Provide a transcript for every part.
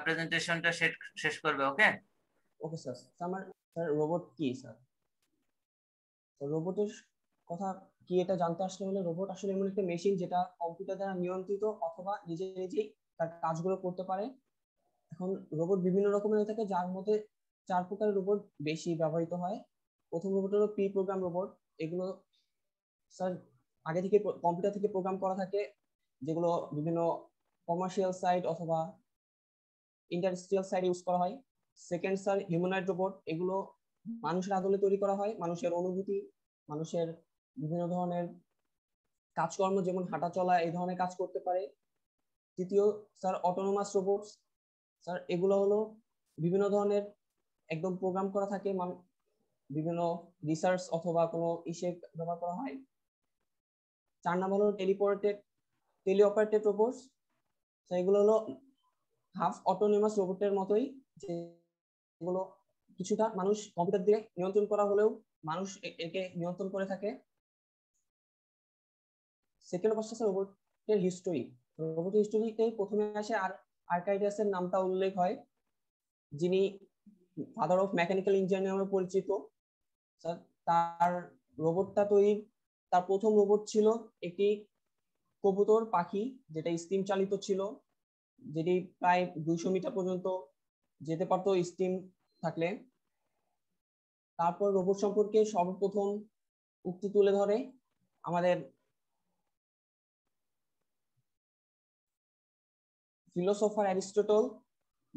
প্রেজেন্টেশনটা শেষ করবে। ওকে ওকে স্যার। আমার স্যার রোবট কি স্যার? রোবটের কথা কি এটা জানতে আসলে হলে, রোবট আসলে এমন একটা মেশিন যেটা কম্পিউটার দ্বারা নিয়ন্ত্রিত অথবা নিজে নিজেই তার কাজগুলো করতে পারে। এখন রোবট বিভিন্ন রকমের হয়ে থাকে, যার মধ্যে 4 প্রকারের রোবট বেশি ব্যবহৃত হয়। প্রথম রোবট হলো প্রি প্রোগ্রাম রোবট। এগুলো স্যার আগে থেকে কম্পিউটার থেকে প্রোগ্রাম করা থাকে, যেগুলো বিভিন্ন কমার্শিয়াল সাইট অথবা ইন্ডাস্ট্রিয়াল সাইট ইউজ করা হয়। Second sir humanoid robot. এগুলো মানুষের আদলে তৈরি করা হয়, মানুষের অনুভূতি, মানুষের বিভিন্ন ধরনের কাজকর্ম যেমন হাঁটা চলা এই ধরনের কাজ করতে পারে। তৃতীয় স্যার অটোনোমাস রোবট। স্যার এগুলো হলো বিভিন্ন ধরনের একদম প্রোগ্রাম করা থাকে, বিভিন্ন রিসার্চ অথবা কোনো ইসে ব্যবহার করা হয়। 4 নম্বর হলো টেলিঅপারেটেড রোবট। এগুলো হলো হাফ অটোনোমাস রোবটের মতোই, যেগুলো কিছুটা মানুষ কম্পিউটার দিয়ে নিয়ন্ত্রণ করা হলেও মানুষ একে নিয়ন্ত্রণ করে থাকে। সেকেন্ড অবস্থা রোবটের হিস্টোরি। রোবটের হিস্টোরিতে প্রথমে আসে আর্কাইডিয়াসের নামটা উল্লেখ হয়, যিনি ফাদার অফ মেকানিক্যাল ইঞ্জিনিয়ারিং নামে পরিচিত। তার রোবটটা তৈরি, তার প্রথম রোবট ছিল একটি কবুতর পাখি, যেটা স্টিম চালিত ছিল, যেটি প্রায় 200 মিটার পর্যন্ত যেতে পারতো স্টিম থাকলে। তারপর রোবট সম্পর্কে সর্বপ্রথম উক্তি তুলে ধরে আমাদের ফিলোসোফার অ্যারিস্টটল,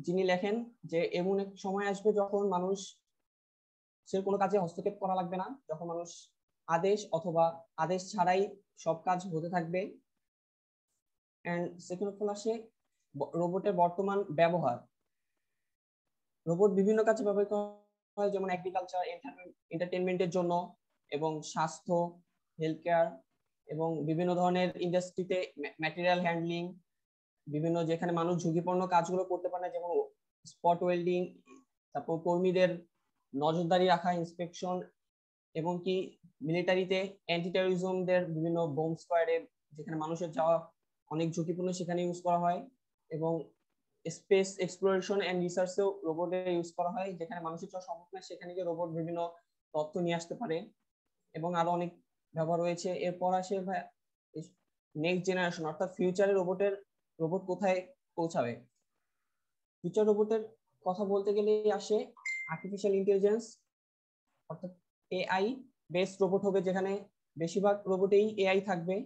যিনি লেখেন যে এমন এক সময় আসবে যখন মানুষ সে কোনো কাজে হস্তক্ষেপ করা লাগবে না, যখন মানুষ আদেশ অথবা আদেশ ছাড়াই সব কাজ হতে থাকবে। এন্ড সেকেন্ড অফ অল আসে রোবটের বর্তমান ব্যবহার। রোবট বিভিন্ন কাজে ব্যবহৃত হয়, যেমন এগ্রিকালচার, এন্টারটেনমেন্টের জন্য, এবং স্বাস্থ্য, হেলথ কেয়ার, এবং বিভিন্ন ধরনের ইন্ডাস্ট্রিতে ম্যাটেরিয়াল হ্যান্ডলিং, বিভিন্ন যেখানে মানুষ ঝুঁকিপূর্ণ কাজগুলো করতে পারে না, যেমন স্পট ওয়েল্ডিং, তারপর কর্মীদের নজরদারি রাখা, ইন্সপেকশন, এবং কি মিলিটারিতে অ্যান্টি টেরোরিজমদের বিভিন্ন বোম স্কোয়াডে যেখানে মানুষের যাওয়া অনেক ঝুঁকিপূর্ণ সেখানে ইউজ করা হয়। এবং স্পেস এক্সপ্লোরেশন এন্ড রিসার্চেও রোবটের ইউজ করা হয়, যেখানে মানুষের যাওয়া সম্ভব না সেখানে গিয়ে রোবট বিভিন্ন তথ্য নিয়ে আসতে পারে, এবং আরো অনেক ব্যবহার রয়েছে। এরপর আসে নেক্সট জেনারেশন, অর্থাৎ ফিউচারে রোবট কোথায় পৌঁছাবে। ফিউচার রোবটের কথা বলতে গেলে আসে আর্টিফিশিয়াল ইন্টেলিজেন্স, অর্থাৎ এআই বেসড রোবট হবে, যেখানে বেশিরভাগ রোবটেই এআই থাকবে।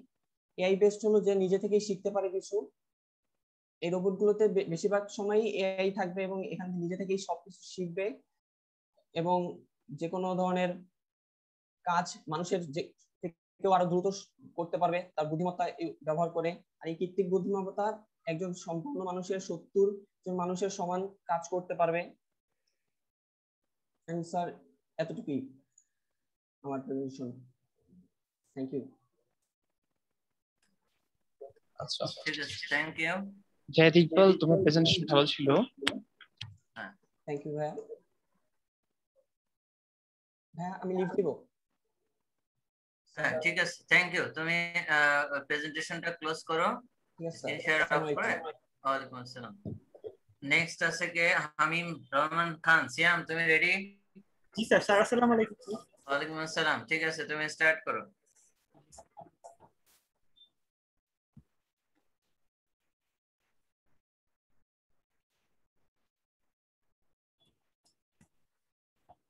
এআই বেসড হলো যে নিজে থেকেই শিখতে পারে কিছু। এই রোবটগুলোতে বেশিরভাগ সময়ই এআই থাকবে এবং এখান থেকে নিজে থেকেই সবকিছু শিখবে, এবং যে কোনো ধরনের কাজ মানুষের যে কেউ আরো দ্রুত করতে পারবে তার বুদ্ধিমত্তা ব্যবহার করে। আর এই কৃত্রিম বুদ্ধিমত্তা একজন সম্পূর্ণ মানুষের 70 জন মানুষের সমান কাজ করতে পারবে। স্যার এতটুকুই আমার প্রেজেন্টেশন। Thank you. আচ্ছা, ঠিক আছে, থ্যাংক ইউ। জাহিদ ইকবাল, তোমার প্রেজেন্টেশন ভালো ছিল। থ্যাংক ইউ ভাইয়া। ভাইয়া আমি লিভ দিব? হ্যাঁ ঠিক আছে, থ্যাংক ইউ। তুমি প্রেজেন্টেশনটা ক্লোজ করো, স্ক্রিন শেয়ার অফ করে। ওয়ালাইকুম আসসালাম। নেক্সট আছে কে? হামিম রহমান খান। সিয়াম, তুমি রেডি? জি স্যার। স্যার আসসালামু আলাইকুম। ওয়ালাইকুম আসসালাম। ঠিক আছে, তুমি স্টার্ট করো।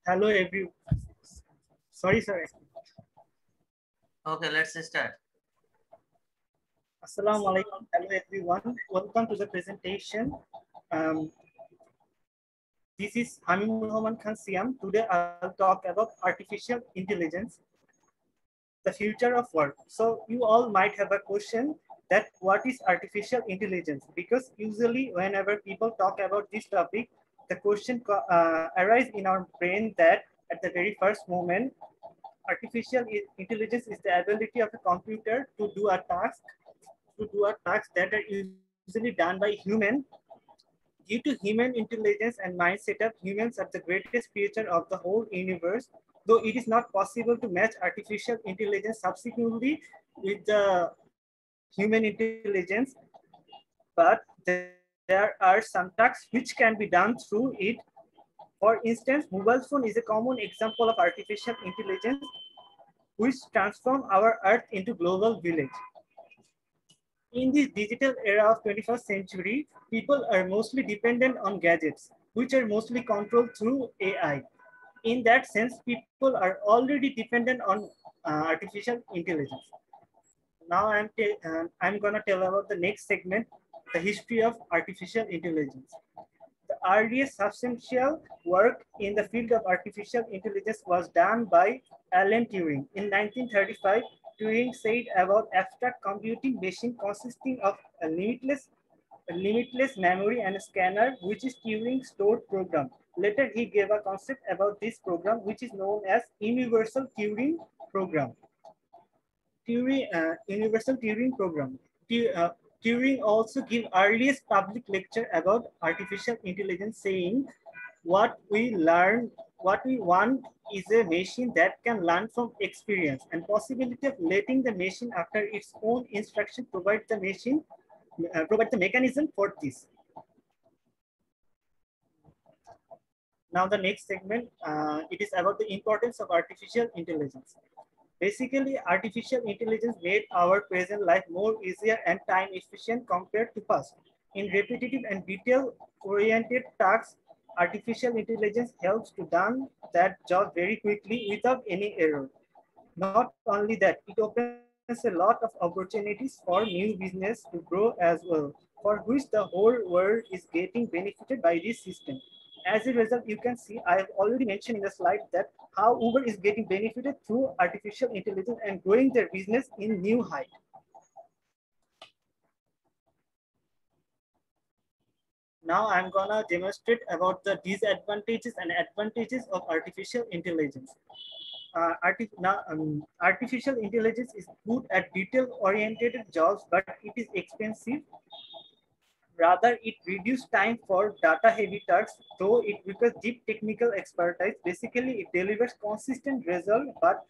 Hello everyone. Sorry sir. Okay, let's start. Assalamu alaikum. Hello everyone. Welcome to the presentation. This is Hamimur Rahman Khan Siam. Today I'll talk about artificial intelligence, the future of work. So you all might have a question that what is artificial intelligence? Because usually whenever people talk about this topic, the question arises in our brain that at the very first moment, artificial intelligence is the ability of a computer to do a task that are usually done by human. Due to human intelligence and mind setup, humans are the greatest creature of the whole universe. Though it is not possible to match artificial intelligence subsequently with the human intelligence, but the there are some tasks which can be done through it. For instance, mobile phone is a common example of artificial intelligence which transform our Earth into global village. In this digital era of 21st century, people are mostly dependent on gadgets, which are mostly controlled through AI. In that sense, people are already dependent on artificial intelligence. Now I'm gonna tell about the next segment, the history of artificial intelligence. The earliest substantial work in the field of artificial intelligence was done by Alan Turing. In 1935, Turing said about abstract computing machine consisting of a limitless memory and a scanner, which is Turing's stored program. Later, he gave a concept about this program, which is known as Universal Turing Program. Universal Turing Program. Turing also gave earliest public lecture about artificial intelligence, saying, what we want is a machine that can learn from experience, and possibility of letting the machine after its own instruction provide the mechanism for this. Now the next segment, it is about the importance of artificial intelligence. Basically, artificial intelligence made our present life more easier and time efficient compared to past. In repetitive and detail-oriented tasks, artificial intelligence helps to done that job very quickly without any error. Not only that, it opens a lot of opportunities for new business to grow as well, for which the whole world is getting benefited by this system. As a result, you can see, I have already mentioned in the slide that how Uber is getting benefited through artificial intelligence and growing their business in new height. Now I'm gonna demonstrate about the disadvantages and advantages of artificial intelligence. Artificial intelligence is good at detail-oriented jobs, but it is expensive. Rather, it reduces time for data-heavy tasks, though it requires deep technical expertise. Basically, it delivers consistent results, but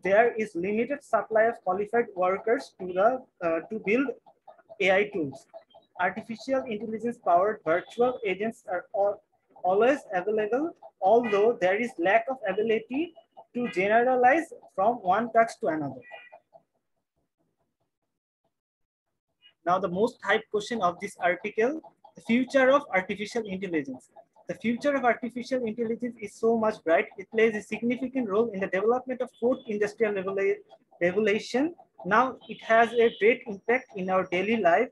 there is limited supply of qualified workers to build AI tools. Artificial intelligence-powered virtual agents are always available, although there is lack of ability to generalize from one task to another. Now, the most hyped question of this article, the future of artificial intelligence. The future of artificial intelligence is so much bright, it plays a significant role in the development of fourth industrial revolution. Now, it has a great impact in our daily life.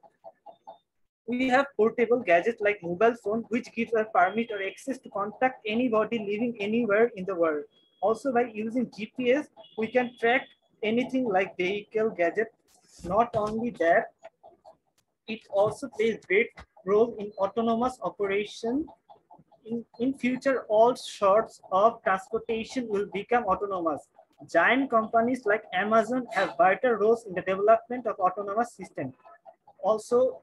We have portable gadgets like mobile phone, which gives us permit or access to contact anybody living anywhere in the world. Also, by using GPS, we can track anything like vehicle, gadget. Not only that, it also plays great role in autonomous operation. In future, all sorts of transportation will become autonomous. Giant companies like Amazon have vital roles in the development of autonomous systems. Also,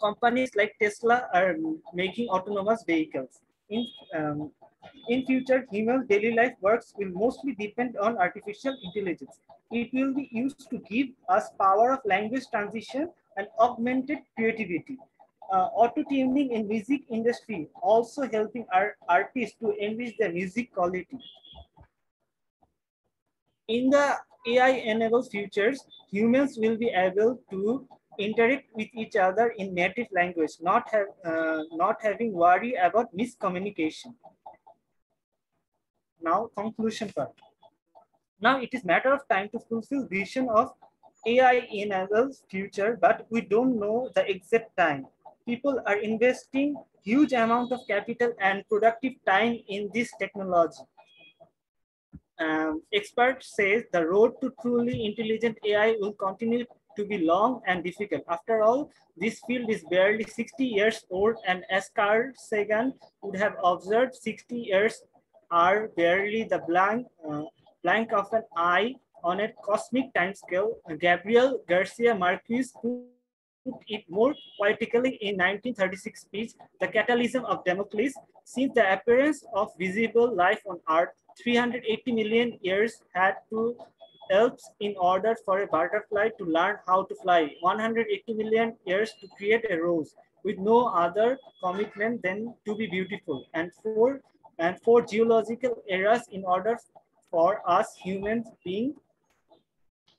companies like Tesla are making autonomous vehicles. In future, human daily life works will mostly depend on artificial intelligence. It will be used to give us power of language transition and augmented creativity. Auto-tuning in music industry also helping our artists to enrich their music quality. In the AI-enabled futures, humans will be able to interact with each other in native language, not having worry about miscommunication. Now, conclusion part. Now, it is matter of time to fulfill vision of AI-enabled future, but we don't know the exact time. People are investing huge amount of capital and productive time in this technology. Experts say the road to truly intelligent AI will continue to be long and difficult. After all, this field is barely 60 years old, and as Carl Sagan would have observed, 60 years are barely the blank of an eye on a cosmic timescale. Gabriel Garcia Marquez put it more poetically in 1936 speech, The Catalysm of Democles. Since the appearance of visible life on Earth, 380 million years had to elapse in order for a butterfly to learn how to fly, 180 million years to create a rose, with no other commitment than to be beautiful, and for geological eras in order for us human beings